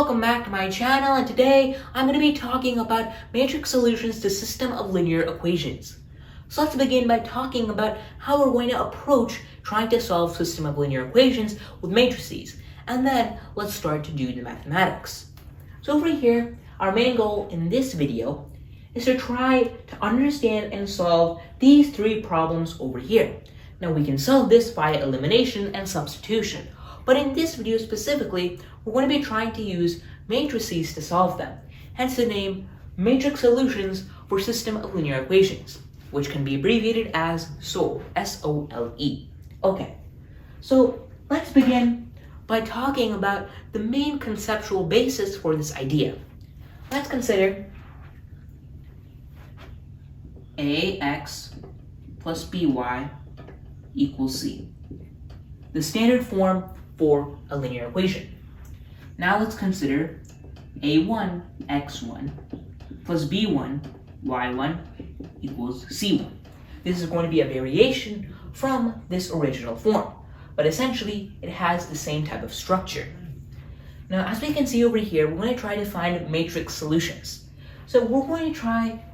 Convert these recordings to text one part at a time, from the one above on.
welcome back to my channel, and today I'm going to be talking about matrix solutions to system of linear equations. So let's begin by talking about how we're going to approach trying to solve system of linear equations with matrices, and then let's start to do the mathematics. So over here, our main goal in this video is to try to understand and solve these three problems over here. Now we can solve this via elimination and substitution, but in this video specifically, we're going to be trying to use matrices to solve them, hence the name matrix solutions for system of linear equations, which can be abbreviated as SOLE, S-O-L-E. Okay, so let's begin by talking about the main conceptual basis for this idea. Let's consider ax plus by equals c, the standard form for a linear equation. Now let's consider a1 x1 plus b1 y1 equals c1. This is going to be a variation from this original form, but essentially it has the same type of structure. Now as we can see over here, we're going to try to find matrix solutions. So we're going to try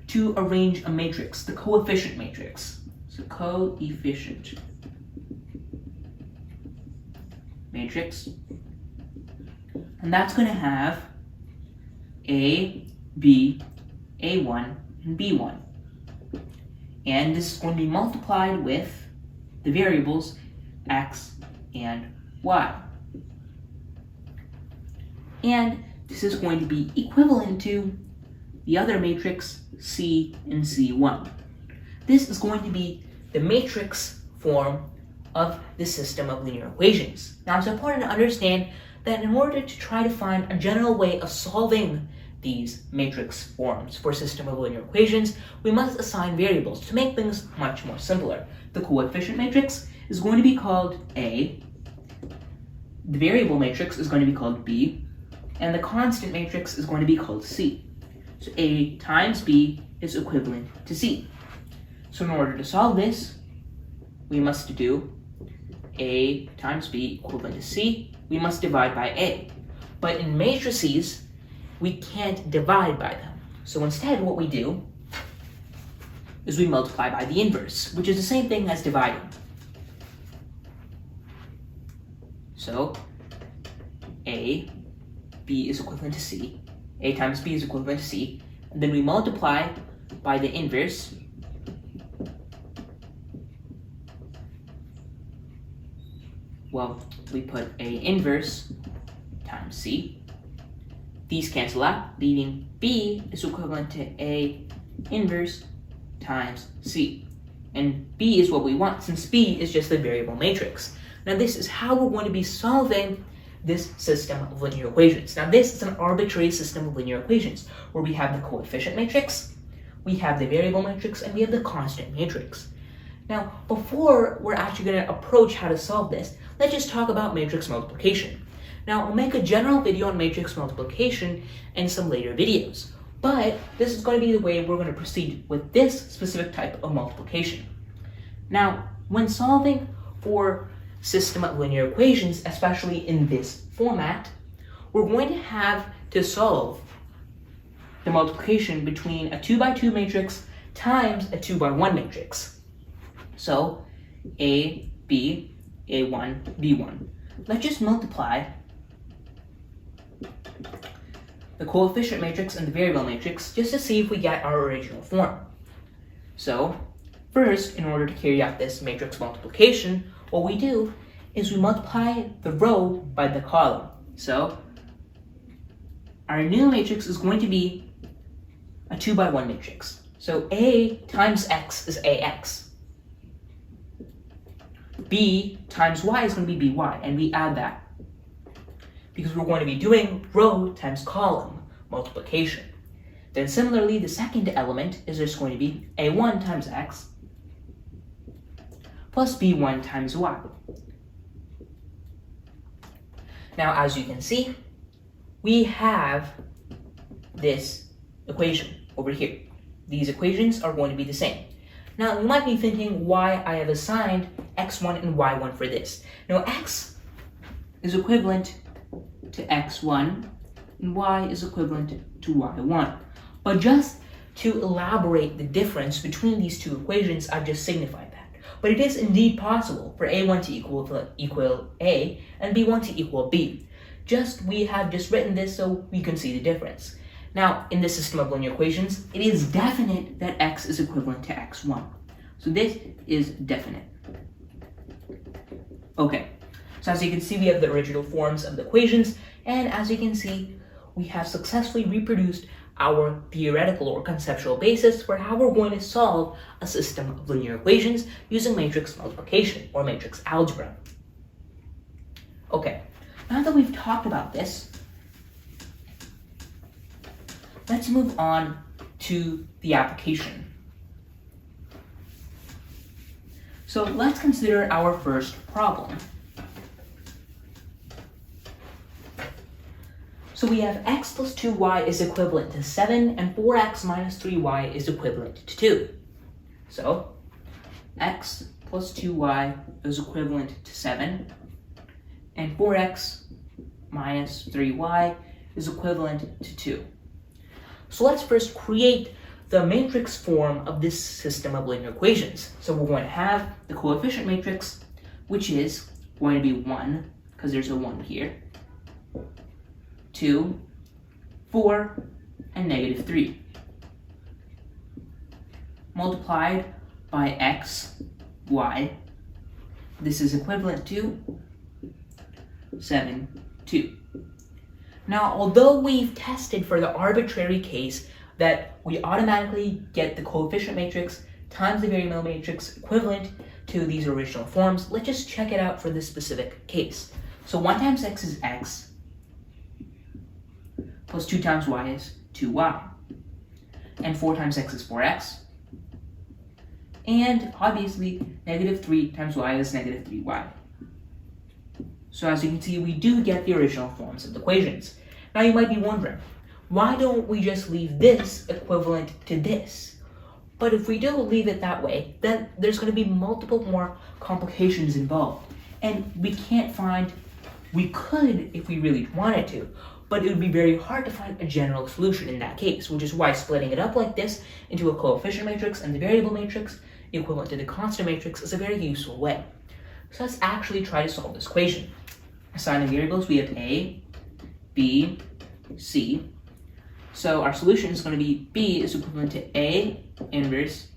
to arrange a matrix, the coefficient matrix. So coefficient matrix, and that's going to have A, B, A1, and B1. And this is going to be multiplied with the variables x and y. And this is going to be equivalent to the other matrix C and C1. This is going to be the matrix form of the system of linear equations. Now it's important to understand that in order to try to find a general way of solving these matrix forms for system of linear equations, we must assign variables to make things much more simpler. The coefficient matrix is going to be called A, the variable matrix is going to be called B, and the constant matrix is going to be called C. So A times B is equivalent to C. So in order to solve this, we must do A times B equivalent to C. We must divide by A. But in matrices, we can't divide by them. So instead what we do is we multiply by the inverse, which is the same thing as dividing. So A, B is equivalent to C. A times B is equivalent to C. And then we multiply by the inverse. Well, we put A inverse times C. These cancel out, leaving B is equivalent to A inverse times C. And B is what we want, since B is just the variable matrix. Now this is how we're going to be solving this system of linear equations. Now this is an arbitrary system of linear equations, where we have the coefficient matrix, we have the variable matrix, and we have the constant matrix. Now, before we're actually going to approach how to solve this, let's just talk about matrix multiplication. Now, I'll make a general video on matrix multiplication in some later videos, but this is going to be the way we're going to proceed with this specific type of multiplication. Now, when solving for system of linear equations, especially in this format, we're going to have to solve the multiplication between a 2 by 2 matrix times a 2 by 1 matrix. So, A, B, A1, B1. Let's just multiply the coefficient matrix and the variable matrix just to see if we get our original form. So, first, in order to carry out this matrix multiplication, what we do is we multiply the row by the column. So, our new matrix is going to be a 2 by 1 matrix. So, A times X is AX. B times Y is going to be BY, and we add that because we're going to be doing row times column multiplication. Then similarly, the second element is just going to be A1 times X plus B1 times Y. Now, as you can see, we have this equation over here. These equations are going to be the same. Now, you might be thinking why I have assigned x1 and y1 for this. Now, x is equivalent to x1 and y is equivalent to y1. But just to elaborate the difference between these two equations, I've just signified that. But it is indeed possible for a1 to equal a and b1 to equal b. We have just written this so we can see the difference. Now, in this system of linear equations, it is definite that x is equivalent to x1. So this is definite. Okay, so as you can see, we have the original forms of the equations, and as you can see, we have successfully reproduced our theoretical or conceptual basis for how we're going to solve a system of linear equations using matrix multiplication or matrix algebra. Okay, now that we've talked about this, let's move on to the application. So let's consider our first problem. So we have x plus 2y is equivalent to 7 and 4x minus 3y is equivalent to 2. So x plus 2y is equivalent to 7 and 4x minus 3y is equivalent to 2. So let's first create the matrix form of this system of linear equations. So we're going to have the coefficient matrix, which is going to be 1, because there's a 1 here, 2, 4, and negative 3, multiplied by x, y. This is equivalent to 7, 2. Now, although we've tested for the arbitrary case that we automatically get the coefficient matrix times the variable matrix equivalent to these original forms, let's just check it out for this specific case. So 1 times x is x, plus 2 times y is 2y, and 4 times x is 4x, and obviously negative 3 times y is negative 3y. So as you can see, we do get the original forms of the equations. Now you might be wondering, why don't we just leave this equivalent to this? But if we do leave it that way, then there's going to be multiple more complications involved. And we could if we really wanted to, but it would be very hard to find a general solution in that case, which is why splitting it up like this into a coefficient matrix and the variable matrix equivalent to the constant matrix is a very useful way. So let's actually try to solve this equation. Assigning variables, we have a, b, c. So our solution is going to be b is equivalent to a inverse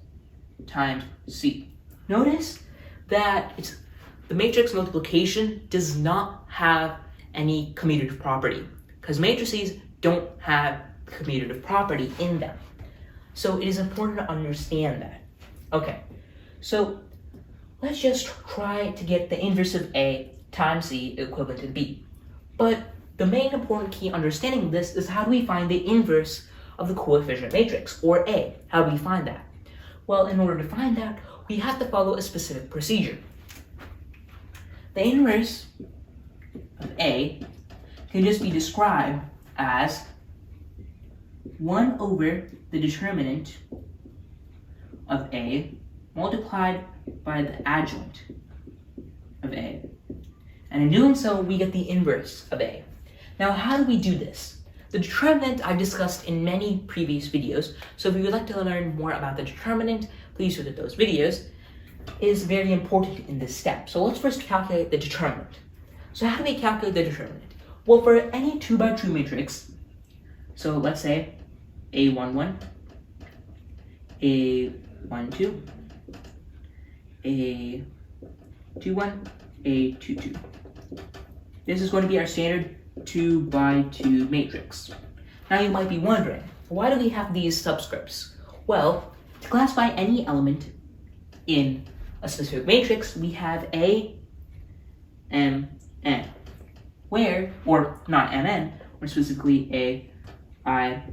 times c. Notice that the matrix multiplication does not have any commutative property, because matrices don't have commutative property in them. So it is important to understand that. Okay, so let's just try to get the inverse of a times c equivalent to b. But the main important key understanding of this is how do we find the inverse of the coefficient matrix, or a? How do we find that? Well, in order to find that, we have to follow a specific procedure. The inverse of a can just be described as 1 over the determinant of a multiplied by the adjoint of a. And in doing so, we get the inverse of a. Now, how do we do this? The determinant I've discussed in many previous videos, so if you would like to learn more about the determinant, please visit those videos, is very important in this step. So let's first calculate the determinant. So how do we calculate the determinant? Well, for any 2 by 2 matrix, so let's say A11, A12, A21, A22. This is going to be our standard 2 by 2 matrix. Now you might be wondering, why do we have these subscripts? Well, to classify any element in a specific matrix, we have A, M, N. Or not Mn, or specifically A, I,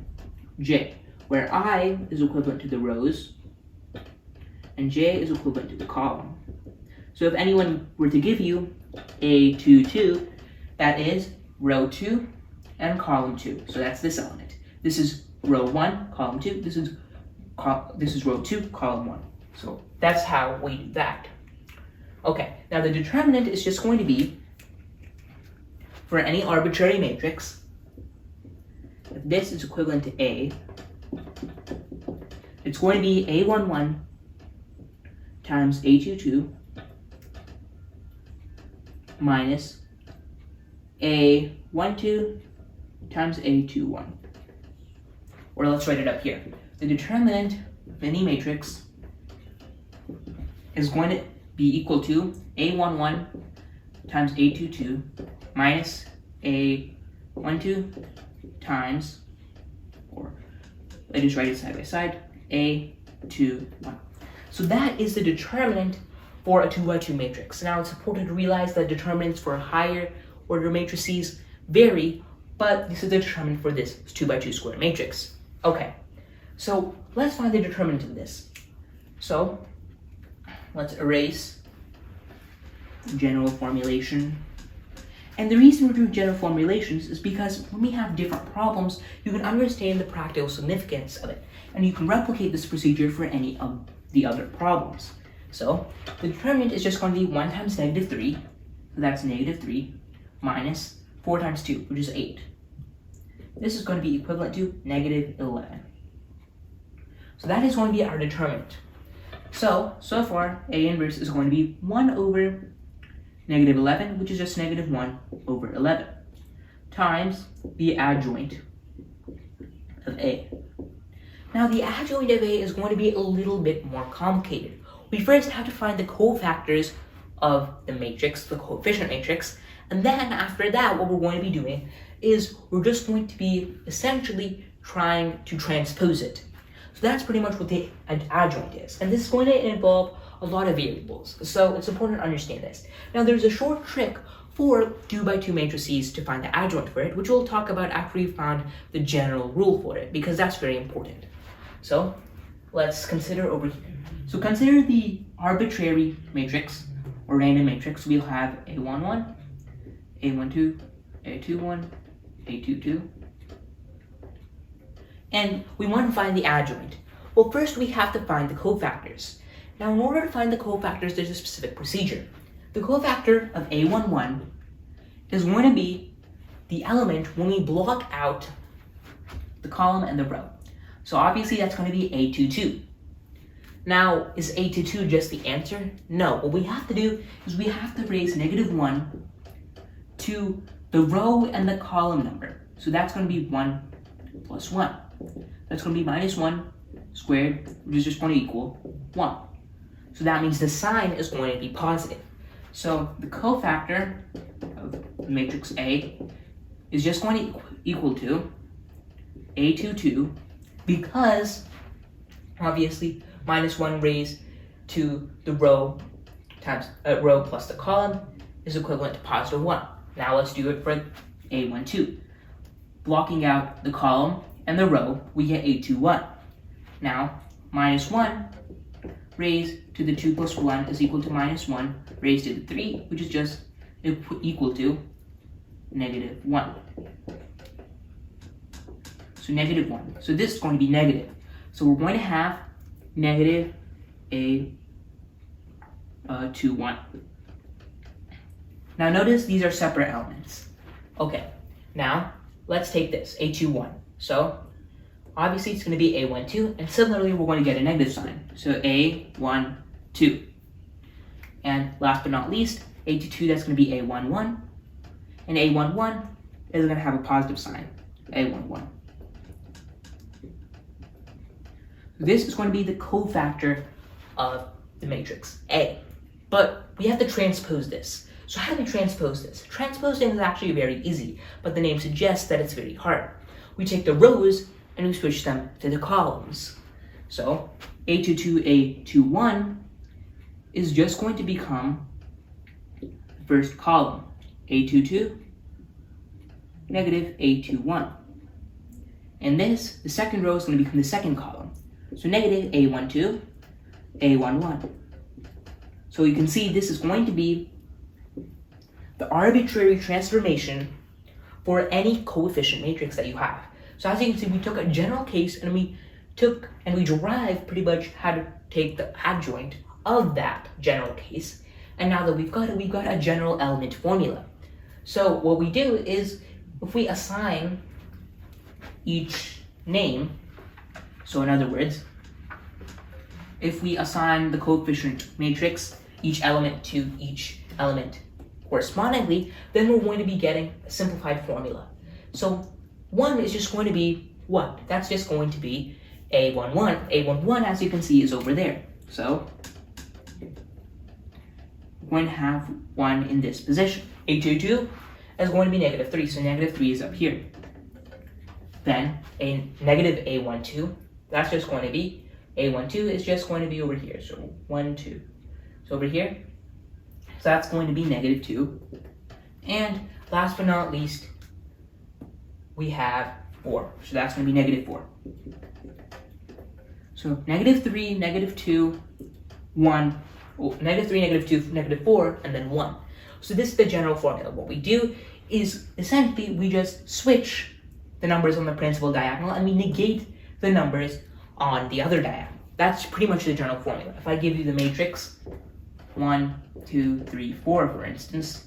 J, where I is equivalent to the rows and J is equivalent to the column. So if anyone were to give you A22, that is row 2 and column 2. So that's this element. This is row 1, column 2. This is row 2, column 1. So that's how we do that. Okay, now the determinant is just going to be, for any arbitrary matrix, this is equivalent to A. It's going to be A11 times A22 minus A12 times A21. Or let's write it up here. The determinant of any matrix is going to be equal to A11 times A22 minus A12 times, or I just write it side by side, A21. So that is the determinant for a 2x2 matrix. Now it's important to realize that determinants for higher order matrices vary, but this is the determinant for this 2x2 square matrix. Okay, so let's find the determinant of this. So let's erase general formulation. And the reason we're doing general formulations is because when we have different problems, you can understand the practical significance of it, and you can replicate this procedure for any of the other problems. So the determinant is just going to be 1 times -3, so that's -3, minus 4 times 2, which is 8. This is going to be equivalent to -11. So that is going to be our determinant. So far, A inverse is going to be 1 over -11, which is just -1 over 11, times the adjoint of A. Now the adjoint of A is going to be a little bit more complicated. We first have to find the cofactors of the matrix, the coefficient matrix, and then after that what we're going to be doing is we're just going to be essentially trying to transpose it. So that's pretty much what the adjoint is, and this is going to involve a lot of variables, so it's important to understand this. Now there's a short trick for 2x2 matrices to find the adjoint for it, which we'll talk about after we've found the general rule for it, because that's very important. So let's consider over here. So consider the arbitrary matrix, or random matrix. We'll have A11, A12, A21, A22, and we want to find the adjoint. Well, first we have to find the cofactors. Now, in order to find the cofactors, there's a specific procedure. The cofactor of A11 is going to be the element when we block out the column and the row. So obviously that's going to be A22. Now, is A22 just the answer? No. What we have to do is we have to raise -1 to the row and the column number. So that's going to be 1 plus 1. That's going to be -1 squared, which is just going to equal 1. So that means the sign is going to be positive. So the cofactor of the matrix A is just going to equal to A22, because obviously -1 raised to the row times row plus the column is equivalent to +1. Now let's do it for A12. Blocking out the column and the row, we get A21. Now -1 raised to the 2 plus 1 is equal to -1 raised to the 3, which is just equal to -1. So -1. So this is going to be negative. So we're going to have negative A21. Now notice these are separate elements. Okay, now let's take this, A21. So obviously it's going to be A12, and similarly we're going to get a negative sign. So A12. And last but not least, A22, that's going to be A11. And A11 is going to have a positive sign, A11. This is going to be the cofactor of the matrix A. But we have to transpose this. So how do we transpose this? Transposing is actually very easy, but the name suggests that it's very hard. We take the rows and we switch them to the columns. So A22, A21 is just going to become the first column, A22, negative A21. And this, the second row, is going to become the second column. So negative A12, A11. So you can see this is going to be the arbitrary transformation for any coefficient matrix that you have. So as you can see, we took a general case and we derived pretty much how to take the adjoint of that general case. And now that we've got it, we've got a general element formula. So what we do is, if we assign each name, so in other words, if we assign the coefficient matrix, each element to each element correspondingly, then we're going to be getting a simplified formula. So 1 is just going to be what? That's just going to be A11. A11, as you can see, is over there. So we're going to have 1 in this position. A22 is going to be -3, so -3 is up here. Then a negative A12, that's just going to be, A12 is just going to be over here. So 1, 2. So over here, so that's going to be -2. And last but not least, we have 4. So that's going to be -4. So -3, -2, 1, well, -3, -2, -4, and then 1. So this is the general formula. What we do is essentially we just switch the numbers on the principal diagonal and we negate the numbers on the other diagonal. That's pretty much the general formula. If I give you the matrix 1, 2, 3, 4, for instance,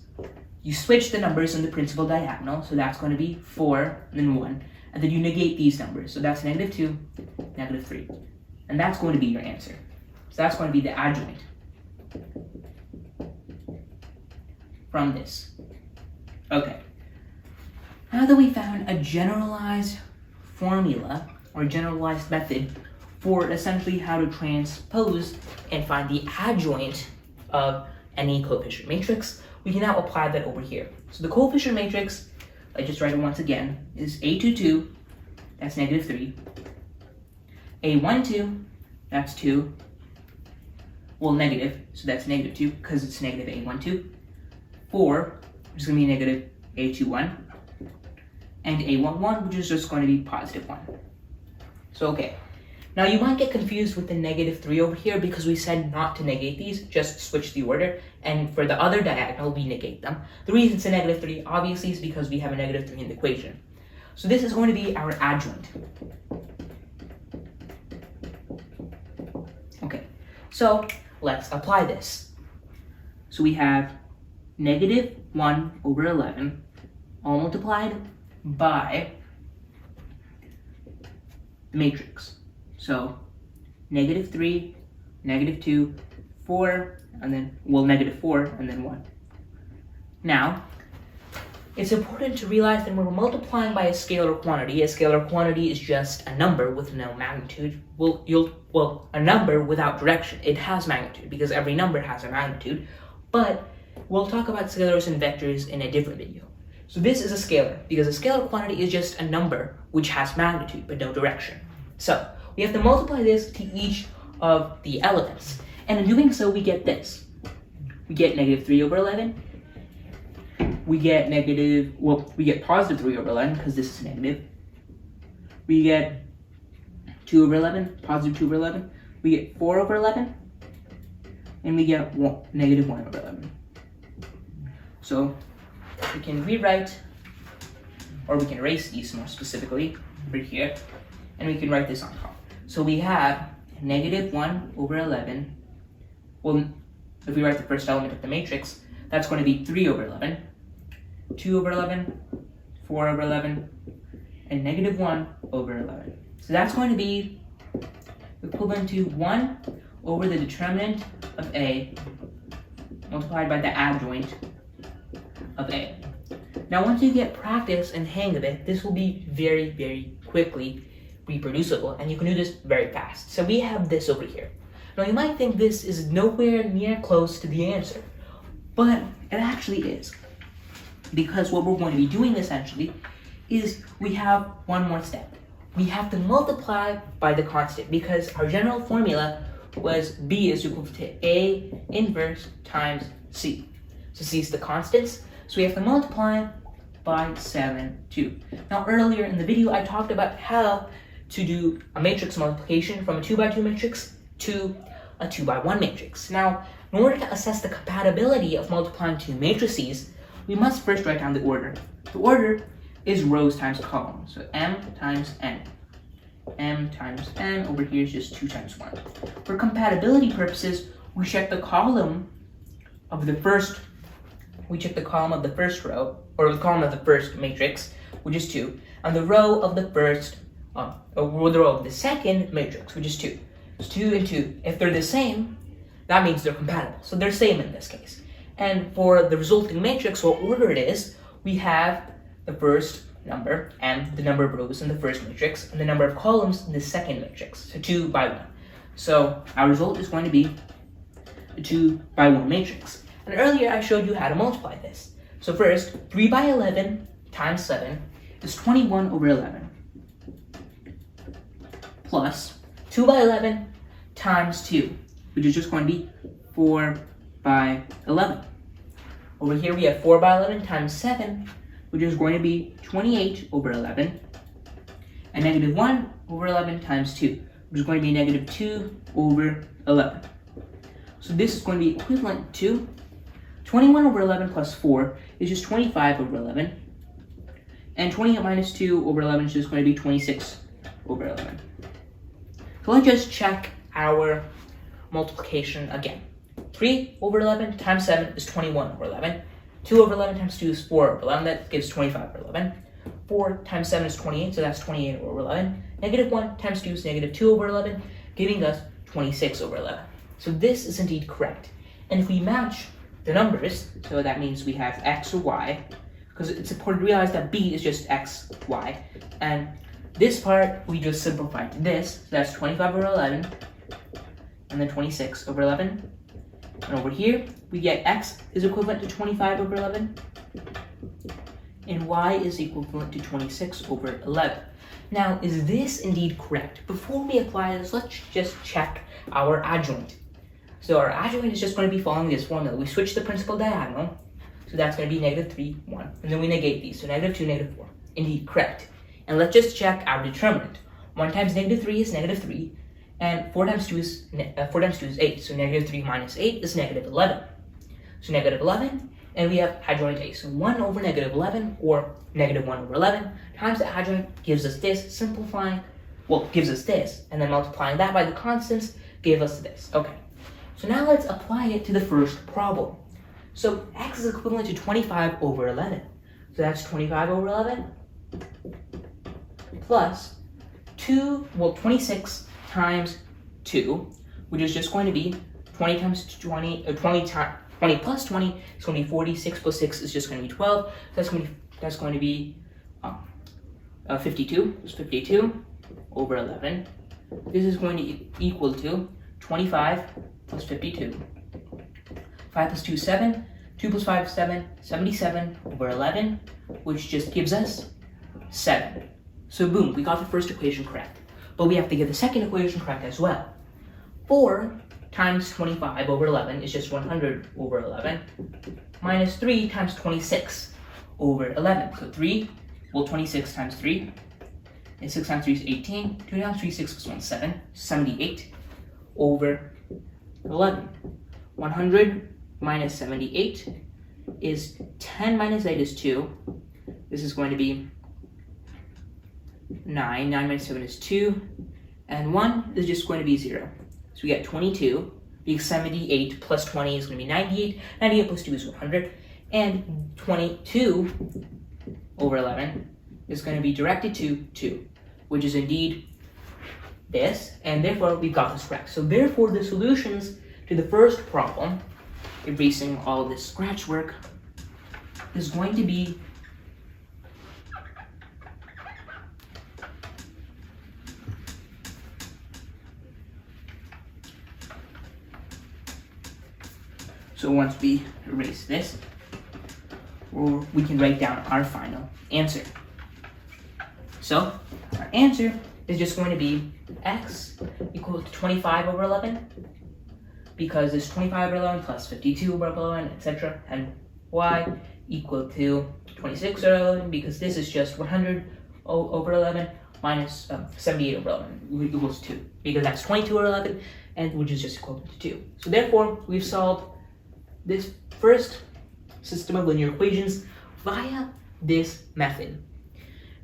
you switch the numbers on the principal diagonal, so that's going to be 4 and then 1, and then you negate these numbers, so that's -2, -3, and that's going to be your answer. So that's going to be the adjoint from this. Okay, now that we found a generalized formula or generalized method for essentially how to transpose and find the adjoint of any coefficient matrix, we can now apply that over here. So the coefficient matrix, I just write it once again, is A22, that's -3, A12, that's 2, well, negative, so that's -2 because it's negative A12, 4, which is going to be negative A21, and A11, which is just going to be positive 1. So, okay. Now you might get confused with the -3 over here because we said not to negate these, just switch the order, and for the other diagonal we negate them. The reason it's a -3 obviously is because we have a -3 in the equation. So this is going to be our adjoint. Okay, so let's apply this. So we have -1 over 11 all multiplied by the matrix. So -3, -2, 4, and then, well, -4, and then 1. Now, it's important to realize that when we're multiplying by a scalar quantity is just a number with no magnitude. Well, a number without direction. It has magnitude because every number has a magnitude, but we'll talk about scalars and vectors in a different video. So this is a scalar because a scalar quantity is just a number which has magnitude but no direction. So we have to multiply this to each of the elements. And in doing so, we get this. We get -3 over 11. We get positive 3 over 11 because this is negative. We get 2 over 11, positive 2 over 11. We get 4 over 11. And we get -1 over 11. So we can rewrite, or we can erase these more specifically, right here. And we can write this on top. So we have -1 over 11. Well, if we write the first element of the matrix, that's going to be 3 over 11, 2 over 11, 4 over 11, and -1 over 11. So that's going to be equivalent to 1 over the determinant of A multiplied by the adjoint of A. Now, once you get practice and hang of it, this will be very, very quickly reproducible, and you can do this very fast. So we have this over here. Now you might think this is nowhere near close to the answer, but it actually is. Because what we're going to be doing essentially is we have one more step. We have to multiply by the constant because our general formula was B is equal to A inverse times C. So C is the constants, so we have to multiply by 7, 2. Now earlier in the video I talked about how to do a matrix multiplication from a 2x2 matrix to a 2x1 matrix. Now, in order to assess the compatibility of multiplying two matrices, we must first write down the order. The order is rows times columns, so M times N. M times N over here is just 2 times 1. For compatibility purposes, we check the column of the first row, or the column of the first matrix which is 2, and the row of the first, the row of the second matrix, which is 2. So 2 and 2, if they're the same, that means they're compatible. So they're same in this case. And for the resulting matrix, what order it is, we have the first number and the number of rows in the first matrix and the number of columns in the second matrix. So 2 by 1. So our result is going to be a 2 by 1 matrix. And earlier I showed you how to multiply this. So first, 3 by 11 times 7 is 21 over 11. Plus 2 by 11 times 2, which is just going to be 4 by 11. Over here we have 4 by 11 times 7, which is going to be 28 over 11. And negative 1 over 11 times 2, which is going to be negative 2 over 11. So this is going to be equivalent to 21 over 11 plus 4 is just 25 over 11. And 28 minus 2 over 11 is just going to be 26 over 11. So let's just check our multiplication again. 3 over 11 times 7 is 21 over 11. 2 over 11 times 2 is 4 over 11. That gives 25 over 11. 4 times 7 is 28, so that's 28 over 11. Negative 1 times 2 is negative 2 over 11, giving us 26 over 11. So this is indeed correct. And if we match the numbers, so that means we have x or y, because it's important to realize that b is just x, y. And this part, we just simplified to this. So that's 25 over 11, and then 26 over 11. And over here, we get x is equivalent to 25 over 11, and y is equivalent to 26 over 11. Now, is this indeed correct? Before we apply this, let's just check our adjoint. So our adjoint is just going to be following this formula. We switch the principal diagonal, so that's going to be negative 3, 1. And then we negate these, so negative 2, negative 4. Indeed, correct. And let's just check our determinant. 1 times negative 3 is negative 3, and 4 times 2 is 8. So negative 3 minus 8 is negative 11. So negative 11, and we have adjoint a. So 1 over negative 11, or negative 1 over 11, times the adjoint gives us this, gives us this, and then multiplying that by the constants gave us this. Okay, so now let's apply it to the first problem. So x is equivalent to 25 over 11. So that's 25 over 11 plus 26 times 2, which is just going to be 20 times 20, 20 plus 20 is going to be 40. 6 plus 6 is just going to be 12. That's going to be 52. It's 52 over 11. This is going to equal to 25 plus 52. 5 plus 2 is 7. 2 plus 5 is 7. 77 over 11, which just gives us 7. So boom, we got the first equation correct. But we have to get the second equation correct as well. 4 times 25 over 11 is just 100 over 11, minus 3 times 26 over 11. So 26 times 3, and 6 times 3 is 18. 2 times 3 is 6 plus 1 is 7, 78 over 11. 100 minus 78 is 10 minus 8 is 2. This is going to be 9. 9 minus 7 is 2. And 1 is just going to be 0. So we get 22. Because 78 plus 20 is going to be 98. 98 plus 2 is 100. And 22 over 11 is going to be directed to 2, which is indeed this. And therefore, we've got this correct. So therefore, the solutions to the first problem, erasing all this scratch work, is going to be so once we erase this, or we can write down our final answer. So our answer is just going to be x equals to 25 over 11, because it's 25 over 11 plus 52 over 11, etc. And y equal to 26 over 11, because this is just 100 over 11 minus 78 over 11 equals 2, because that's 22 over 11, and which is just equivalent to 2. So therefore, we've solved this first system of linear equations via this method.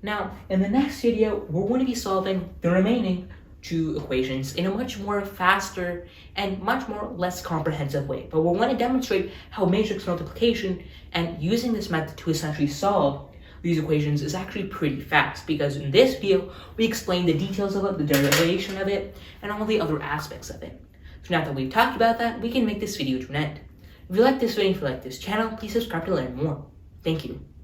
Now, in the next video, we're going to be solving the remaining 2 equations in a much more faster and much more less comprehensive way. But we're going to demonstrate how matrix multiplication and using this method to essentially solve these equations is actually pretty fast, because in this video, we explain the details of it, the derivation of it, and all the other aspects of it. So now that we've talked about that, we can make this video to an end. If you like this video and if you like this channel, please subscribe to learn more. Thank you.